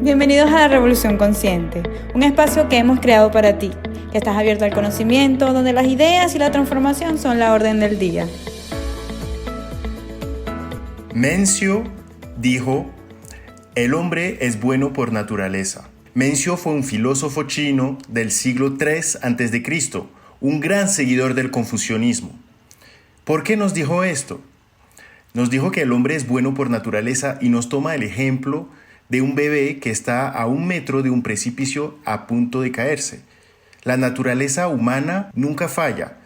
Bienvenidos a la Revolución Consciente, un espacio que hemos creado para ti, que estás abierto al conocimiento, donde las ideas y la transformación son la orden del día. Mencio dijo: el hombre es bueno por naturaleza. Mencio fue un filósofo chino del siglo III a.C., un gran seguidor del confucianismo. ¿Por qué nos dijo esto? Nos dijo que el hombre es bueno por naturaleza y nos toma el ejemplo de un bebé que está a 1 metro de un precipicio a punto de caerse. La naturaleza humana nunca falla.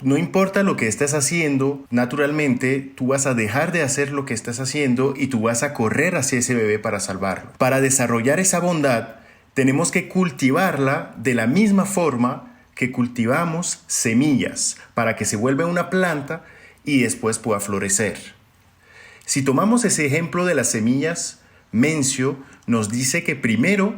No importa lo que estés haciendo, naturalmente tú vas a dejar de hacer lo que estás haciendo y tú vas a correr hacia ese bebé para salvarlo. Para desarrollar esa bondad, tenemos que cultivarla de la misma forma que cultivamos semillas para que se vuelva una planta y después pueda florecer. Si tomamos ese ejemplo de las semillas, Mencio nos dice que primero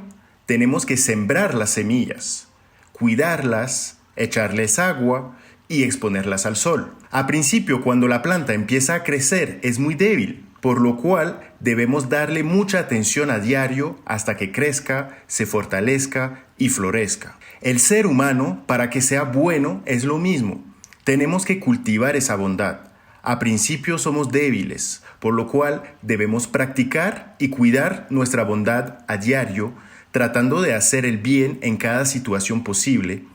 tenemos que sembrar las semillas, cuidarlas, echarles agua y exponerlas al sol. A principio, cuando la planta empieza a crecer, es muy débil, por lo cual debemos darle mucha atención a diario hasta que crezca, se fortalezca y florezca. El ser humano, para que sea bueno, es lo mismo. Tenemos que cultivar esa bondad. A principio somos débiles, por lo cual debemos practicar y cuidar nuestra bondad a diario, tratando de hacer el bien en cada situación posible,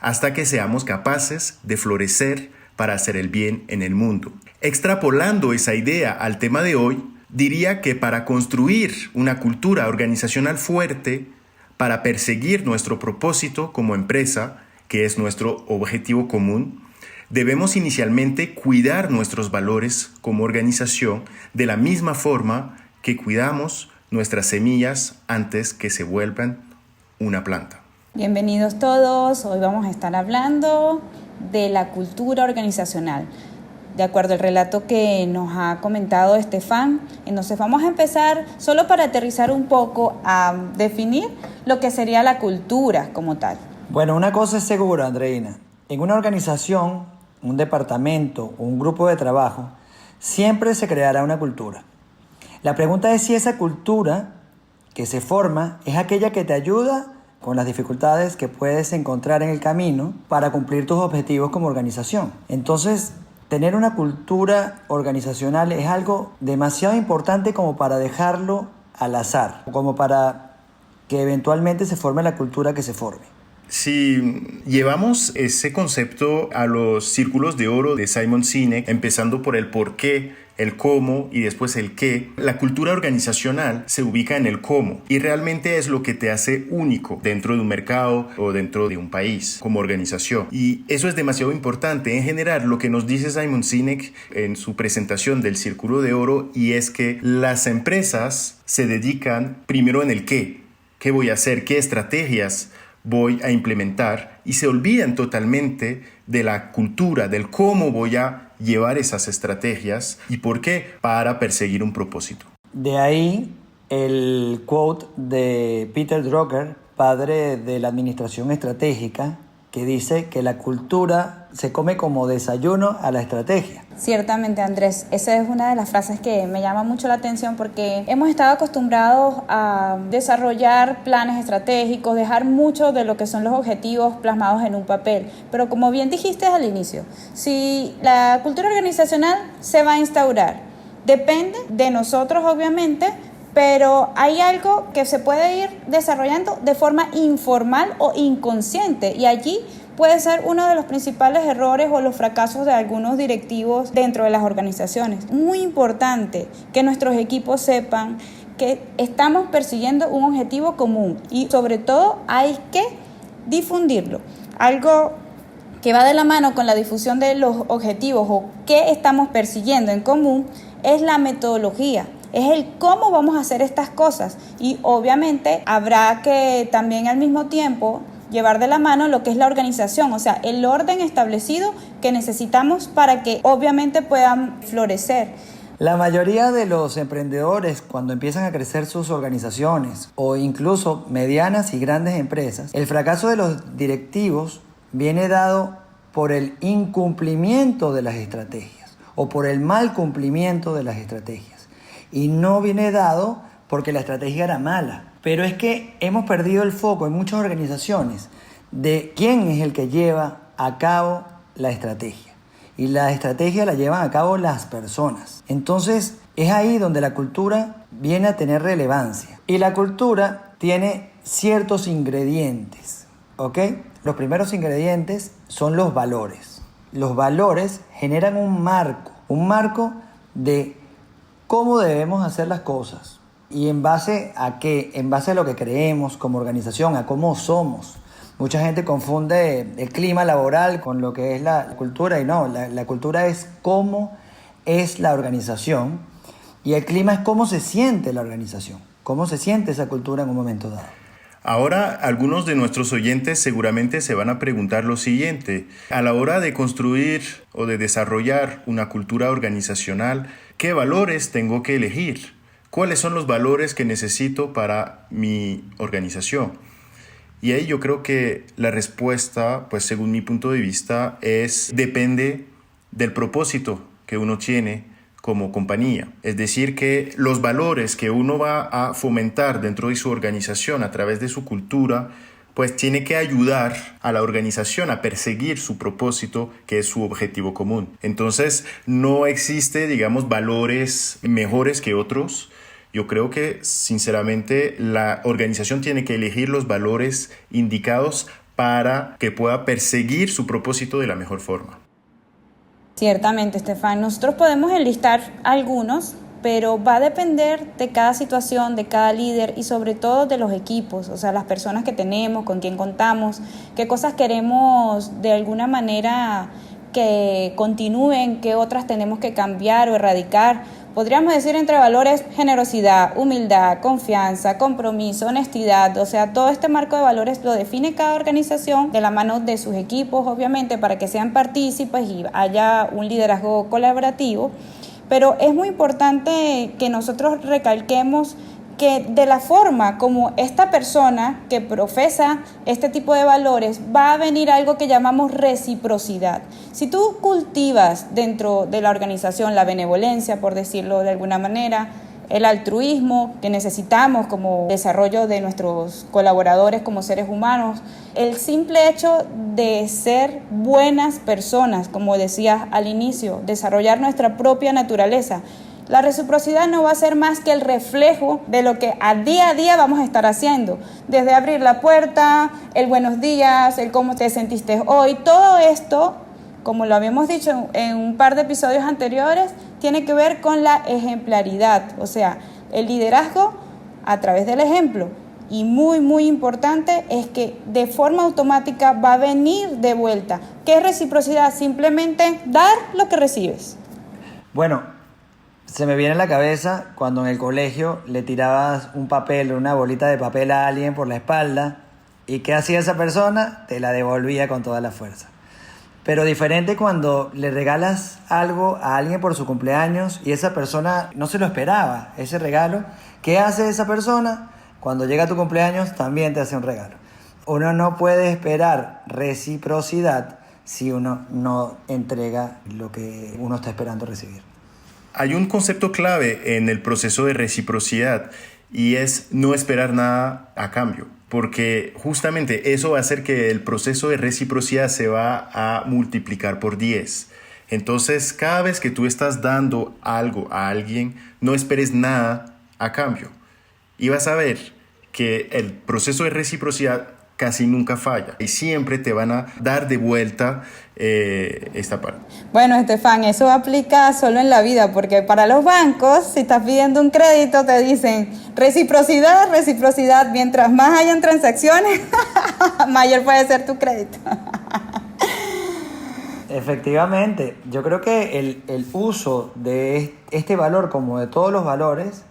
hasta que seamos capaces de florecer para hacer el bien en el mundo. Extrapolando esa idea al tema de hoy, diría que para construir una cultura organizacional fuerte, para perseguir nuestro propósito como empresa, que es nuestro objetivo común, debemos inicialmente cuidar nuestros valores como organización de la misma forma que cuidamos nuestras semillas antes que se vuelvan una planta. Bienvenidos todos, hoy vamos a estar hablando de la cultura organizacional. De acuerdo al relato que nos ha comentado Estefan, entonces vamos a empezar solo para aterrizar un poco a definir lo que sería la cultura como tal. Bueno, una cosa es segura, Andreina. En una organización, un departamento o un grupo de trabajo, siempre se creará una cultura. La pregunta es si esa cultura que se forma es aquella que te ayuda con las dificultades que puedes encontrar en el camino para cumplir tus objetivos como organización. Entonces, tener una cultura organizacional es algo demasiado importante como para dejarlo al azar, como para que eventualmente se forme la cultura que se forme. Si llevamos ese concepto a los círculos de oro de Simon Sinek, empezando por el por qué, el cómo y después el qué, la cultura organizacional se ubica en el cómo y realmente es lo que te hace único dentro de un mercado o dentro de un país como organización. Y eso es demasiado importante. En general, lo que nos dice Simon Sinek en su presentación del círculo de oro y es que las empresas se dedican primero en el qué. ¿Qué voy a hacer? ¿Qué estrategias voy a implementar? Y se olvidan totalmente de la cultura, del cómo voy a llevar esas estrategias y por qué, para perseguir un propósito. De ahí el quote de Peter Drucker, padre de la administración estratégica, que dice que la cultura se come como desayuno a la estrategia. Ciertamente, Andrés, esa es una de las frases que me llama mucho la atención porque hemos estado acostumbrados a desarrollar planes estratégicos, dejar mucho de lo que son los objetivos plasmados en un papel. Pero como bien dijiste al inicio, si la cultura organizacional se va a instaurar, depende de nosotros obviamente, pero hay algo que se puede ir desarrollando de forma informal o inconsciente y allí puede ser uno de los principales errores o los fracasos de algunos directivos dentro de las organizaciones. Muy importante que nuestros equipos sepan que estamos persiguiendo un objetivo común y sobre todo hay que difundirlo. Algo que va de la mano con la difusión de los objetivos o qué estamos persiguiendo en común es la metodología. Es el cómo vamos a hacer estas cosas y obviamente habrá que también al mismo tiempo llevar de la mano lo que es la organización, o sea, el orden establecido que necesitamos para que obviamente puedan florecer. La mayoría de los emprendedores, cuando empiezan a crecer sus organizaciones o incluso medianas y grandes empresas, el fracaso de los directivos viene dado por el incumplimiento de las estrategias o por el mal cumplimiento de las estrategias. Y no viene dado porque la estrategia era mala, pero es que hemos perdido el foco en muchas organizaciones de quién es el que lleva a cabo la estrategia. Y la estrategia la llevan a cabo las personas. Entonces, es ahí donde la cultura viene a tener relevancia. Y la cultura tiene ciertos ingredientes, ¿ok? Los primeros ingredientes son los valores. Los valores generan un marco de cómo debemos hacer las cosas. ¿Y en base a qué? En base a lo que creemos como organización, a cómo somos. Mucha gente confunde el clima laboral con lo que es la cultura, y no, la cultura es cómo es la organización y el clima es cómo se siente la organización, cómo se siente esa cultura en un momento dado. Ahora, algunos de nuestros oyentes seguramente se van a preguntar lo siguiente. A la hora de construir o de desarrollar una cultura organizacional, ¿qué valores tengo que elegir? ¿Cuáles son los valores que necesito para mi organización? Y ahí yo creo que la respuesta, pues según mi punto de vista, depende del propósito que uno tiene como compañía. Es decir, que los valores que uno va a fomentar dentro de su organización a través de su cultura, pues tiene que ayudar a la organización a perseguir su propósito, que es su objetivo común. Entonces, no existe, digamos, valores mejores que otros. Yo creo que, sinceramente, la organización tiene que elegir los valores indicados para que pueda perseguir su propósito de la mejor forma. Ciertamente, Estefan. Nosotros podemos enlistar algunos, pero va a depender de cada situación, de cada líder y sobre todo de los equipos, o sea, las personas que tenemos, con quién contamos, qué cosas queremos de alguna manera que continúen, qué otras tenemos que cambiar o erradicar. Podríamos decir entre valores generosidad, humildad, confianza, compromiso, honestidad, o sea, todo este marco de valores lo define cada organización de la mano de sus equipos, obviamente, para que sean partícipes y haya un liderazgo colaborativo. Pero es muy importante que nosotros recalquemos que de la forma como esta persona que profesa este tipo de valores va a venir algo que llamamos reciprocidad. Si tú cultivas dentro de la organización la benevolencia, por decirlo de alguna manera, el altruismo que necesitamos como desarrollo de nuestros colaboradores como seres humanos, el simple hecho de ser buenas personas, como decías al inicio, desarrollar nuestra propia naturaleza. La reciprocidad no va a ser más que el reflejo de lo que a día vamos a estar haciendo. Desde abrir la puerta, el buenos días, el cómo te sentiste hoy, todo esto, como lo habíamos dicho en un par de episodios anteriores, tiene que ver con la ejemplaridad, o sea, el liderazgo a través del ejemplo. Y muy importante es que de forma automática va a venir de vuelta. ¿Qué es reciprocidad? Simplemente dar lo que recibes. Bueno, se me viene a la cabeza cuando en el colegio le tirabas un papel, una bolita de papel a alguien por la espalda y ¿qué hacía esa persona? Te la devolvía con toda la fuerza. Pero diferente cuando le regalas algo a alguien por su cumpleaños y esa persona no se lo esperaba, ese regalo. ¿Qué hace esa persona? Cuando llega tu cumpleaños también te hace un regalo. Uno no puede esperar reciprocidad si uno no entrega lo que uno está esperando recibir. Hay un concepto clave en el proceso de reciprocidad y es no esperar nada a cambio, porque justamente eso va a hacer que el proceso de reciprocidad se va a multiplicar por 10. Entonces, cada vez que tú estás dando algo a alguien, no esperes nada a cambio. Y vas a ver que el proceso de reciprocidad casi nunca falla y siempre te van a dar de vuelta esta parte. Bueno, Estefan, eso aplica solo en la vida, porque para los bancos, si estás pidiendo un crédito, te dicen reciprocidad, mientras más hayan transacciones, mayor puede ser tu crédito. Efectivamente, yo creo que el uso de este valor, como de todos los valores,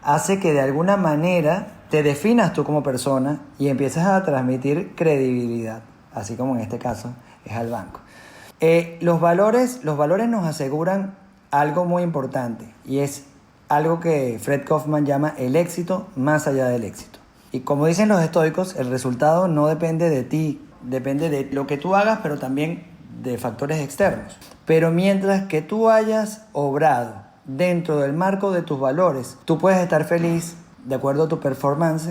hace que de alguna manera te definas tú como persona y empiezas a transmitir credibilidad, así como en este caso es al banco. Los valores nos aseguran algo muy importante y es algo que Fred Kaufman llama el éxito más allá del éxito. Y como dicen los estoicos, el resultado no depende de ti, depende de lo que tú hagas, pero también de factores externos. Pero mientras que tú hayas obrado dentro del marco de tus valores, tú puedes estar feliz de acuerdo a tu performance,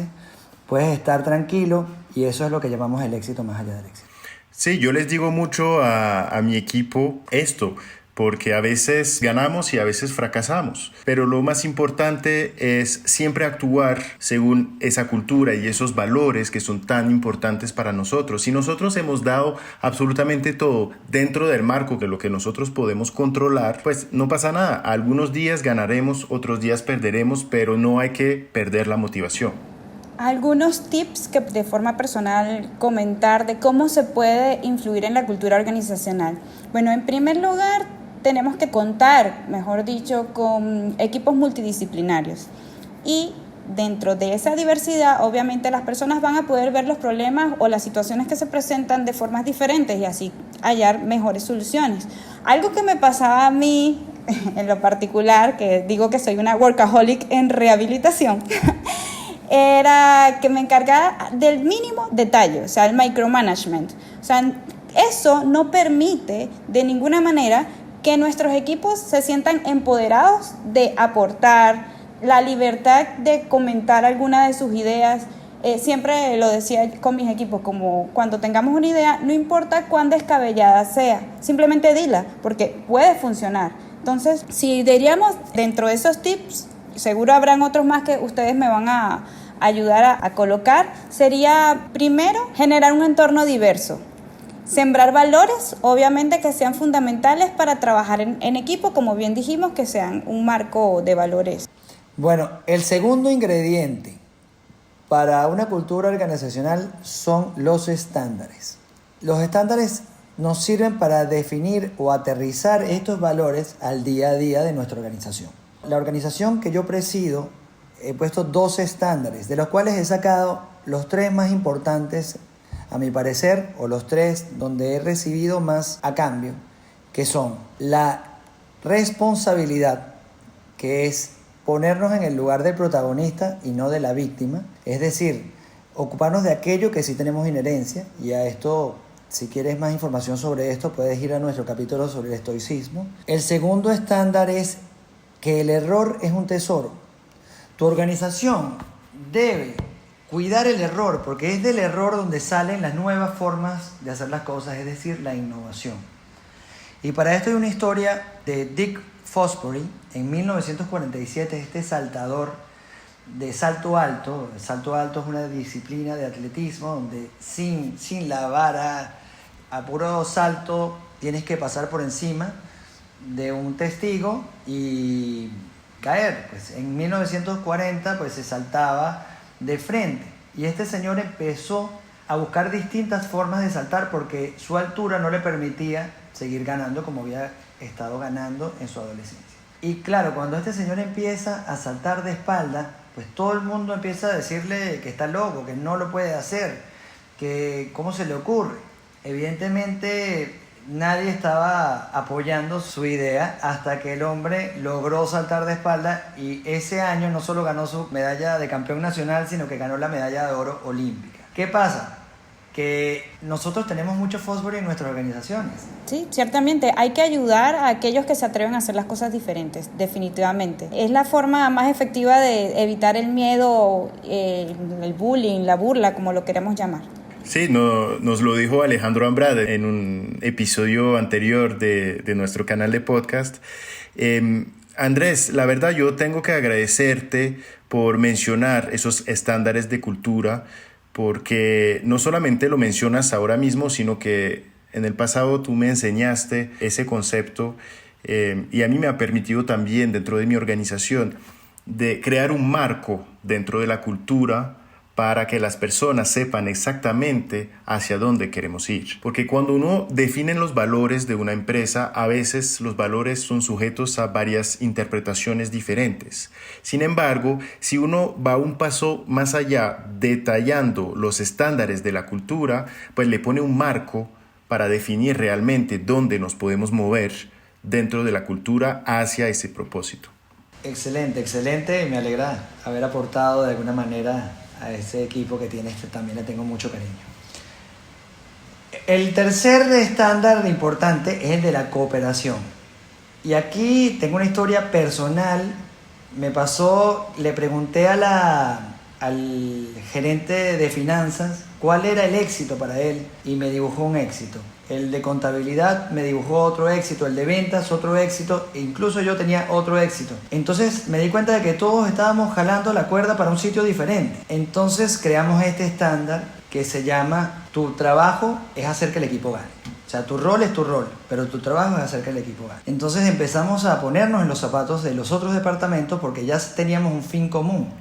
puedes estar tranquilo y eso es lo que llamamos el éxito más allá del éxito. Sí, yo les digo mucho a mi equipo esto, porque a veces ganamos y a veces fracasamos, pero lo más importante es siempre actuar según esa cultura y esos valores que son tan importantes para nosotros. Si nosotros hemos dado absolutamente todo dentro del marco de lo que nosotros podemos controlar, pues no pasa nada. Algunos días ganaremos, otros días perderemos, pero no hay que perder la motivación. Algunos tips que de forma personal comentar de cómo se puede influir en la cultura organizacional. Bueno, en primer lugar, tenemos que contar, mejor dicho, con equipos multidisciplinarios. Y dentro de esa diversidad, obviamente las personas van a poder ver los problemas o las situaciones que se presentan de formas diferentes y así hallar mejores soluciones. Algo que me pasaba a mí, en lo particular, que digo que soy una workaholic en rehabilitación, era que me encargaba del mínimo detalle, o sea, el micromanagement. O sea, eso no permite de ninguna manera que nuestros equipos se sientan empoderados de aportar, la libertad de comentar alguna de sus ideas. Siempre lo decía con mis equipos, como cuando tengamos una idea, no importa cuán descabellada sea, simplemente dila, porque puede funcionar. Entonces, si diríamos dentro de esos tips, seguro habrán otros más que ustedes me van a ayudar a colocar, sería primero generar un entorno diverso. Sembrar valores, obviamente, que sean fundamentales para trabajar en equipo, como bien dijimos, que sean un marco de valores. Bueno, el segundo ingrediente para una cultura organizacional son los estándares. Los estándares nos sirven para definir o aterrizar estos valores al día a día de nuestra organización. La organización que yo presido, he puesto 12 estándares, de los cuales he sacado los 3 más importantes, a mi parecer, o los 3 donde he recibido más a cambio, que son la responsabilidad, que es ponernos en el lugar del protagonista y no de la víctima, es decir, ocuparnos de aquello que sí tenemos inherencia, y a esto, si quieres más información sobre esto, puedes ir a nuestro capítulo sobre el estoicismo. El segundo estándar es que el error es un tesoro. Tu organización debe cuidar el error, porque es del error donde salen las nuevas formas de hacer las cosas, es decir, la innovación. Y para esto hay una historia de Dick Fosbury. En 1947, este saltador de salto alto. El salto alto es una disciplina de atletismo donde sin la vara, a puro salto, tienes que pasar por encima de un testigo y caer. Pues en 1940 pues se saltaba de frente y este señor empezó a buscar distintas formas de saltar porque su altura no le permitía seguir ganando como había estado ganando en su adolescencia. Y claro, cuando este señor empieza a saltar de espalda, pues todo el mundo empieza a decirle que está loco, que no lo puede hacer, que cómo se le ocurre. Evidentemente nadie estaba apoyando su idea hasta que el hombre logró saltar de espalda y ese año no solo ganó su medalla de campeón nacional, sino que ganó la medalla de oro olímpica. ¿Qué pasa? Que nosotros tenemos mucho Fosbury en nuestras organizaciones. Sí, ciertamente hay que ayudar a aquellos que se atreven a hacer las cosas diferentes, definitivamente. Es la forma más efectiva de evitar el miedo, el bullying, la burla, como lo queremos llamar. Sí, nos lo dijo Alejandro Andrade en un episodio anterior de nuestro canal de podcast. Andrés, la verdad yo tengo que agradecerte por mencionar esos estándares de cultura, porque no solamente lo mencionas ahora mismo, sino que en el pasado tú me enseñaste ese concepto y a mí me ha permitido también dentro de mi organización de crear un marco dentro de la cultura para que las personas sepan exactamente hacia dónde queremos ir. Porque cuando uno define los valores de una empresa, a veces los valores son sujetos a varias interpretaciones diferentes. Sin embargo, si uno va un paso más allá detallando los estándares de la cultura, pues le pone un marco para definir realmente dónde nos podemos mover dentro de la cultura hacia ese propósito. Excelente, excelente. Me alegra haber aportado de alguna manera a ese equipo que tienes, que también le tengo mucho cariño. El tercer estándar importante es el de la cooperación. Y aquí tengo una historia personal Me pasó, le pregunté al gerente de finanzas cuál era el éxito para él y me dibujó un éxito. El de contabilidad me dibujó otro éxito, el de ventas otro éxito, e incluso yo tenía otro éxito. Entonces me di cuenta de que todos estábamos jalando la cuerda para un sitio diferente. Entonces creamos este estándar que se llama: tu trabajo es hacer que el equipo gane. O sea, tu rol es tu rol, pero tu trabajo es hacer que el equipo gane. Entonces empezamos a ponernos en los zapatos de los otros departamentos porque ya teníamos un fin común.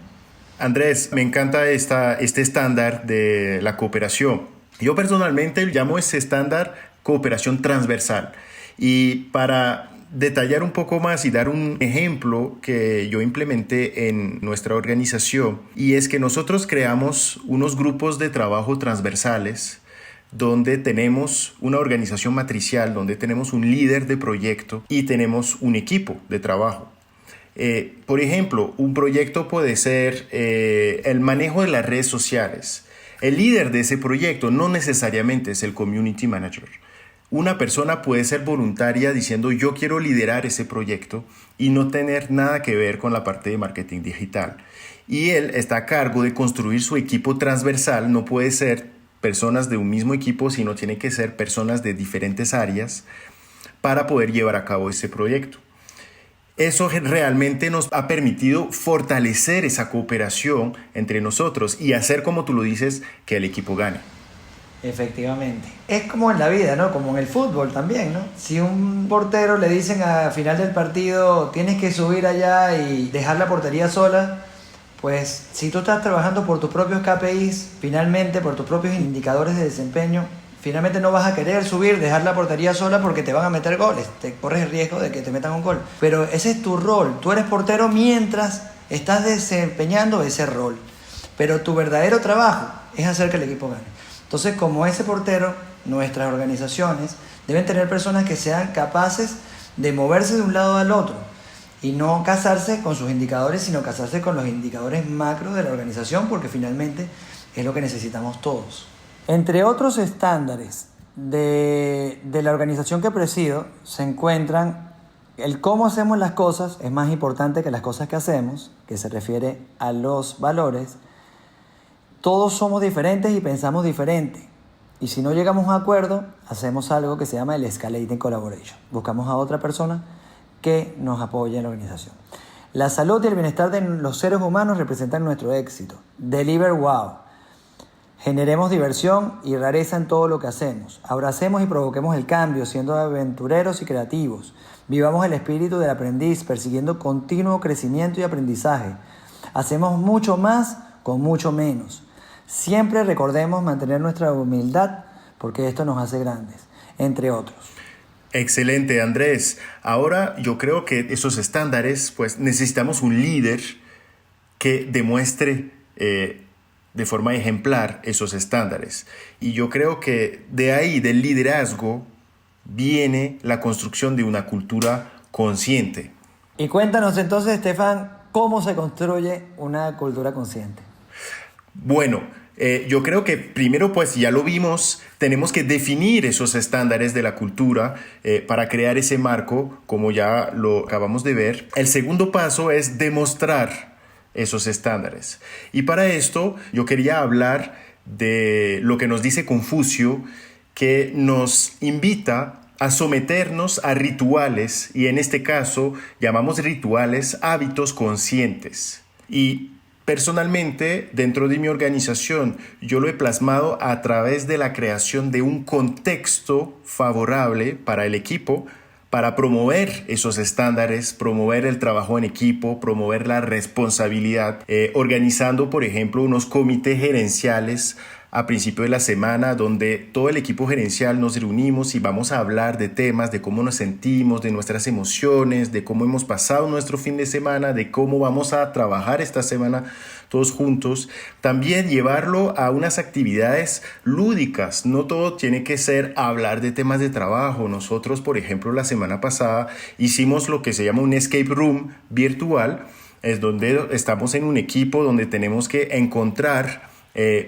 Andrés, me encanta este estándar de la cooperación. Yo personalmente llamo ese estándar cooperación transversal. Y para detallar un poco más y dar un ejemplo que yo implementé en nuestra organización, y es que nosotros creamos unos grupos de trabajo transversales donde tenemos una organización matricial, donde tenemos un líder de proyecto y tenemos un equipo de trabajo. Por ejemplo, un proyecto puede ser el manejo de las redes sociales. El líder de ese proyecto no necesariamente es el community manager. Una persona puede ser voluntaria diciendo yo quiero liderar ese proyecto y no tener nada que ver con la parte de marketing digital. Y él está a cargo de construir su equipo transversal. No puede ser personas de un mismo equipo, sino tiene que ser personas de diferentes áreas para poder llevar a cabo ese proyecto. Eso realmente nos ha permitido fortalecer esa cooperación entre nosotros y hacer, como tú lo dices, que el equipo gane. Efectivamente. Es como en la vida, ¿no? Como en el fútbol también, ¿no? Si un portero le dicen al final del partido tienes que subir allá y dejar la portería sola, pues si tú estás trabajando por tus propios KPIs, finalmente por tus propios indicadores de desempeño, finalmente no vas a querer subir, dejar la portería sola porque te van a meter goles, te corres el riesgo de que te metan un gol. Pero ese es tu rol, tú eres portero mientras estás desempeñando ese rol. Pero tu verdadero trabajo es hacer que el equipo gane. Entonces, como ese portero, nuestras organizaciones deben tener personas que sean capaces de moverse de un lado al otro y no casarse con sus indicadores, sino casarse con los indicadores macro de la organización, porque finalmente es lo que necesitamos todos. Entre otros estándares de la organización que presido se encuentran el cómo hacemos las cosas es más importante que las cosas que hacemos, que se refiere a los valores. Todos somos diferentes y pensamos diferente. Y si no llegamos a un acuerdo, hacemos algo que se llama el escalating collaboration. Buscamos a otra persona que nos apoye en la organización. La salud y el bienestar de los seres humanos representan nuestro éxito. Deliver wow. Generemos diversión y rareza en todo lo que hacemos. Abracemos y provoquemos el cambio, siendo aventureros y creativos. Vivamos el espíritu del aprendiz, persiguiendo continuo crecimiento y aprendizaje. Hacemos mucho más con mucho menos. Siempre recordemos mantener nuestra humildad, porque esto nos hace grandes, entre otros. Excelente, Andrés. Ahora yo creo que esos estándares, pues necesitamos un líder que demuestre de forma ejemplar esos estándares. Y yo creo que de ahí, del liderazgo, viene la construcción de una cultura consciente. Y cuéntanos entonces, Estefan, ¿cómo se construye una cultura consciente? Bueno, yo creo que primero, pues ya lo vimos, tenemos que definir esos estándares de la cultura para crear ese marco, como ya lo acabamos de ver. El segundo paso es demostrar esos estándares. Y para esto yo quería hablar de lo que nos dice Confucio, que nos invita a someternos a rituales, y en este caso llamamos rituales hábitos conscientes. Y personalmente, dentro de mi organización, yo lo he plasmado a través de la creación de un contexto favorable para el equipo, para promover esos estándares, promover el trabajo en equipo, promover la responsabilidad, organizando, por ejemplo, unos comités gerenciales a principio de la semana, donde todo el equipo gerencial nos reunimos y vamos a hablar de temas, de cómo nos sentimos, de nuestras emociones, de cómo hemos pasado nuestro fin de semana, de cómo vamos a trabajar esta semana todos juntos. También llevarlo a unas actividades lúdicas. No todo tiene que ser hablar de temas de trabajo. Nosotros, por ejemplo, la semana pasada hicimos lo que se llama un escape room virtual, es donde estamos en un equipo donde tenemos que encontrar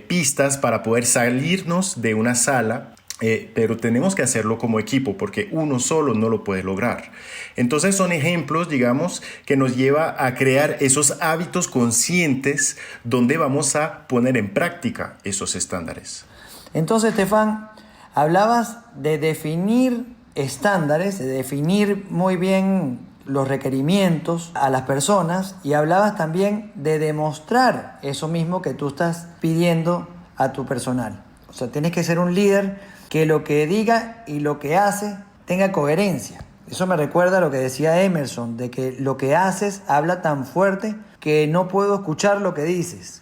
pistas para poder salirnos de una sala pero tenemos que hacerlo como equipo porque uno solo no lo puede lograr. Entonces son ejemplos, digamos, que nos lleva a crear esos hábitos conscientes donde vamos a poner en práctica esos estándares. Entonces, Estefan, hablabas de definir estándares, de definir muy bien los requerimientos a las personas y hablabas también de demostrar eso mismo que tú estás pidiendo a tu personal. O sea, tienes que ser un líder que lo que diga y lo que hace tenga coherencia. Eso me recuerda a lo que decía Emerson, de que lo que haces habla tan fuerte que no puedo escuchar lo que dices.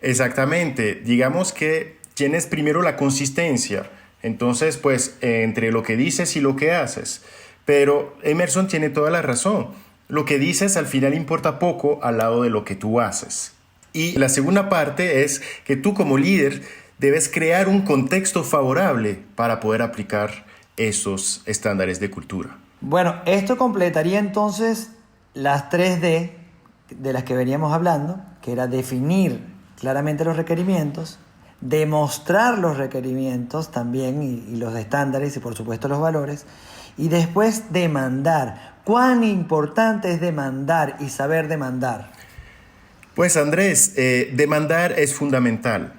Exactamente. Digamos que tienes primero la consistencia. Entonces, pues, entre lo que dices y lo que haces. Pero Emerson tiene toda la razón. Lo que dices al final importa poco al lado de lo que tú haces. Y la segunda parte es que tú como líder debes crear un contexto favorable para poder aplicar esos estándares de cultura. Bueno, esto completaría entonces las 3D de las que veníamos hablando, que era definir claramente los requerimientos, demostrar los requerimientos también y los estándares y por supuesto los valores, y después demandar. ¿Cuán importante es demandar y saber demandar? Pues Andrés, demandar es fundamental,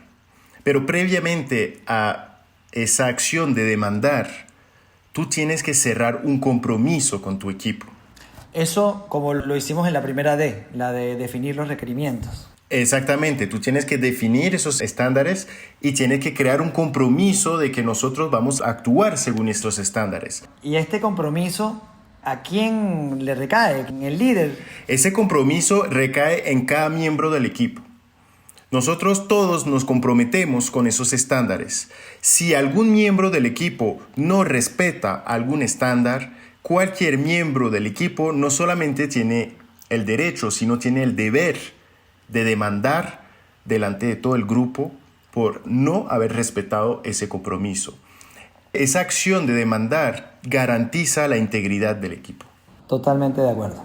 pero previamente a esa acción de demandar, tú tienes que cerrar un compromiso con tu equipo. Eso como lo hicimos en la primera D, la de definir los requerimientos. Exactamente, tú tienes que definir esos estándares y tienes que crear un compromiso de que nosotros vamos a actuar según estos estándares. Y este compromiso, ¿a quién le recae? ¿En el líder? Ese compromiso recae en cada miembro del equipo. Nosotros todos nos comprometemos con esos estándares. Si algún miembro del equipo no respeta algún estándar, cualquier miembro del equipo no solamente tiene el derecho, sino tiene el deber de demandar delante de todo el grupo por no haber respetado ese compromiso. Esa acción de demandar garantiza la integridad del equipo. Totalmente de acuerdo.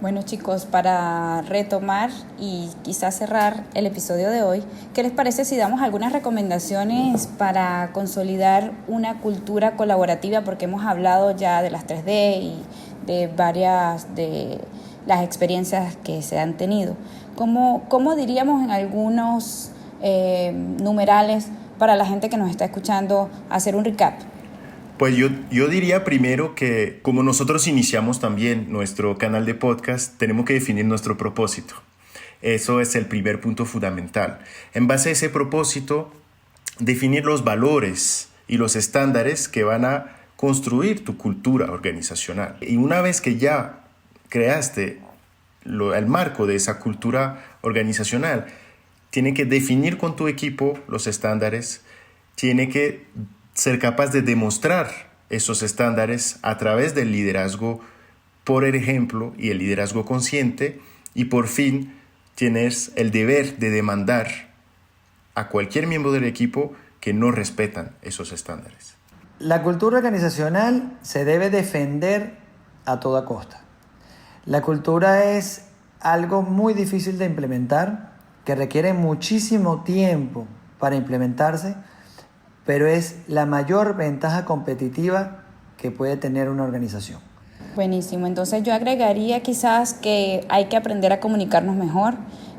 Bueno, chicos, para retomar y quizás cerrar el episodio de hoy, ¿qué les parece si damos algunas recomendaciones para consolidar una cultura colaborativa? Porque hemos hablado ya de las 3D y de varias de las experiencias que se han tenido. ¿Cómo diríamos en algunos numerales para la gente que nos está escuchando hacer un recap? Pues yo diría primero que como nosotros iniciamos también nuestro canal de podcast, tenemos que definir nuestro propósito. Eso es el primer punto fundamental. En base a ese propósito, definir los valores y los estándares que van a construir tu cultura organizacional. Y una vez que ya creaste el marco de esa cultura organizacional, tiene que definir con tu equipo los estándares, tiene que ser capaz de demostrar esos estándares a través del liderazgo por el ejemplo y el liderazgo consciente, y por fin tienes el deber de demandar a cualquier miembro del equipo que no respetan esos estándares. La cultura organizacional se debe defender a toda costa. La cultura es algo muy difícil de implementar, que requiere muchísimo tiempo para implementarse, pero es la mayor ventaja competitiva que puede tener una organización. Buenísimo, entonces yo agregaría quizás que hay que aprender a comunicarnos mejor.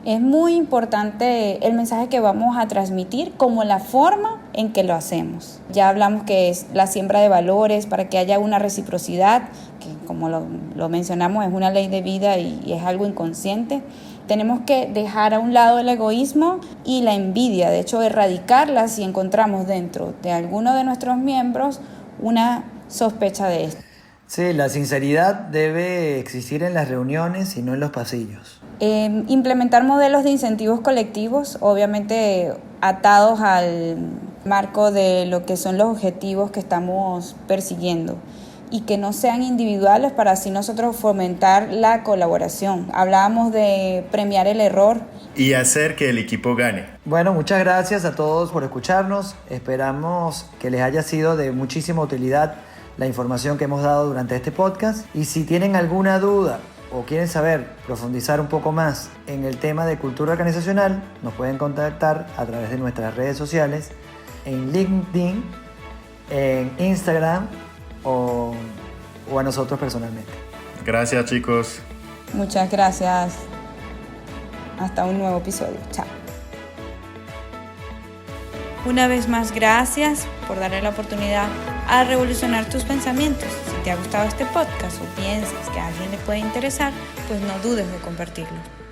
Es muy importante el mensaje que vamos a transmitir como la forma en que lo hacemos. Ya hablamos que es la siembra de valores para que haya una reciprocidad, que como lo mencionamos es una ley de vida y es algo inconsciente. Tenemos que dejar a un lado el egoísmo y la envidia, de hecho erradicarla si encontramos dentro de alguno de nuestros miembros una sospecha de esto. Sí, la sinceridad debe existir en las reuniones y no en los pasillos. Implementar modelos de incentivos colectivos, obviamente atados al marco de lo que son los objetivos que estamos persiguiendo, y que no sean individuales para así nosotros fomentar la colaboración. Hablábamos de premiar el error. Y hacer que el equipo gane. Bueno, muchas gracias a todos por escucharnos. Esperamos que les haya sido de muchísima utilidad la información que hemos dado durante este podcast. Y si tienen alguna duda o quieren profundizar un poco más en el tema de cultura organizacional, nos pueden contactar a través de nuestras redes sociales en LinkedIn en Instagram o a nosotros personalmente. Gracias, chicos. Muchas gracias. Hasta un nuevo episodio. Chao. Una vez más, gracias por darle la oportunidad a revolucionar tus pensamientos. Si te ha gustado este podcast o piensas que a alguien le puede interesar, pues no dudes de compartirlo.